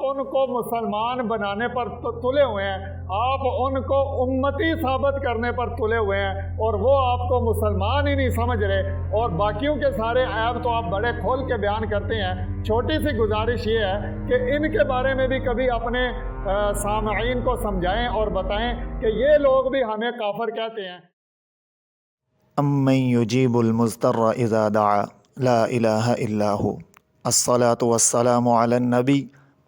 ان کو مسلمان بنانے پر تلے ہوئے ہیں، آپ ان کو امتی ثابت کرنے پر تلے ہوئے ہیں، اور وہ آپ کو مسلمان ہی نہیں سمجھ رہے، اور باقیوں کے سارے عیب تو آپ بڑے کھول کے بیان کرتے ہیں۔ چھوٹی سی گزارش یہ ہے کہ ان کے بارے میں بھی کبھی اپنے سامعین کو سمجھائیں اور بتائیں کہ یہ لوگ بھی ہمیں کافر کہتے ہیں۔ امن یجیب المضطر اذا دعا لا الہ الا ہو، الصلاۃ والسلام علی النبی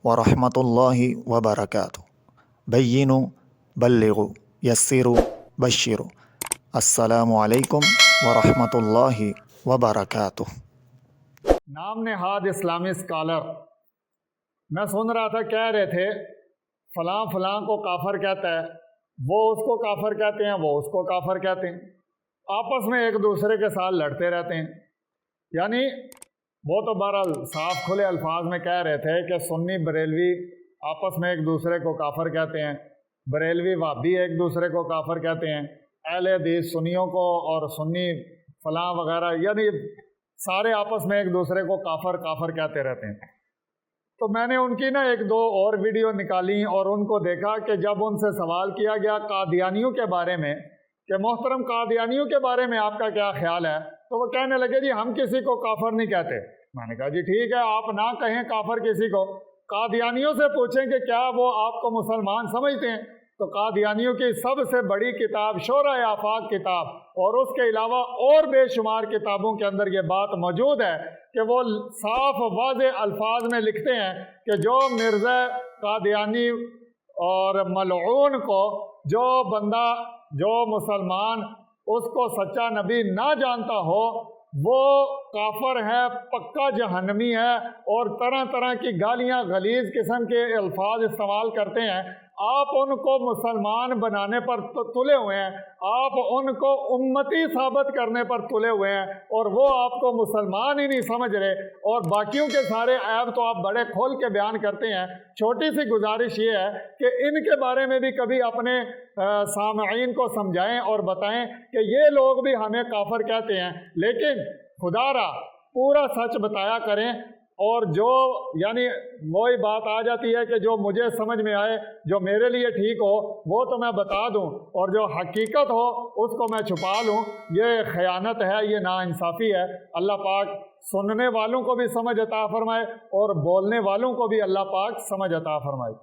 ورحمۃ اللہ وبرکاتہ، بینوا بلغوا یسروا بشروا، السلام علیکم ورحمۃ اللہ وبرکاتہ۔ نام نہاد اسلامی اسکالر، میں سن رہا تھا کہہ رہے تھے فلاں فلاں کو کافر کہتا ہے، وہ اس کو کافر کہتے ہیں، وہ اس کو کافر کہتے ہیں، آپس میں ایک دوسرے کے ساتھ لڑتے رہتے ہیں۔ یعنی وہ تو بہرحال صاف کھلے الفاظ میں کہہ رہے تھے کہ سنی بریلوی آپس میں ایک دوسرے کو کافر کہتے ہیں، بریلوی وہابی ایک دوسرے کو کافر کہتے ہیں، اہل حدیث سنیوں کو اور سنی فلاں وغیرہ، یعنی سارے آپس میں ایک دوسرے کو کافر کافر کہتے رہتے ہیں۔ تو میں نے ان کی ایک دو اور ویڈیو نکالی اور ان کو دیکھا کہ جب ان سے سوال کیا گیا قادیانیوں کے بارے میں کہ محترم قادیانیوں کے بارے میں آپ کا کیا خیال ہے، تو وہ کہنے لگے جی ہم کسی کو کافر نہیں کہتے۔ میں نے کہا جی ٹھیک ہے، آپ نہ کہیں کافر کسی کو، قادیانیوں سے پوچھیں کہ کیا وہ آپ کو مسلمان سمجھتے ہیں، تو قادیانیوں کی سب سے بڑی کتاب شورۂ آفاق کتاب اور اس کے علاوہ اور بے شمار کتابوں کے اندر یہ بات موجود ہے کہ وہ صاف واضح الفاظ میں لکھتے ہیں کہ جو مرزا قادیانی اور ملعون کو جو بندہ جو مسلمان اس کو سچا نبی نہ جانتا ہو وہ کافر ہے، پکا جہنمی ہے، اور طرح طرح کی گالیاں غلیظ قسم کے الفاظ استعمال کرتے ہیں۔ آپ ان کو مسلمان بنانے پر تلے ہوئے ہیں، آپ ان کو امتی ثابت کرنے پر تلے ہوئے ہیں، اور وہ آپ کو مسلمان ہی نہیں سمجھ رہے، اور باقیوں کے سارے عیب تو آپ بڑے کھول کے بیان کرتے ہیں۔ چھوٹی سی گزارش یہ ہے کہ ان کے بارے میں بھی کبھی اپنے سامعین کو سمجھائیں اور بتائیں کہ یہ لوگ بھی ہمیں کافر کہتے ہیں، لیکن خدا را پورا سچ بتایا کریں، اور جو یعنی وہی بات آ جاتی ہے کہ جو مجھے سمجھ میں آئے، جو میرے لیے ٹھیک ہو وہ تو میں بتا دوں، اور جو حقیقت ہو اس کو میں چھپا لوں، یہ خیانت ہے، یہ ناانصافی ہے۔ اللہ پاک سننے والوں کو بھی سمجھ عطا فرمائے اور بولنے والوں کو بھی اللہ پاک سمجھ عطا فرمائے۔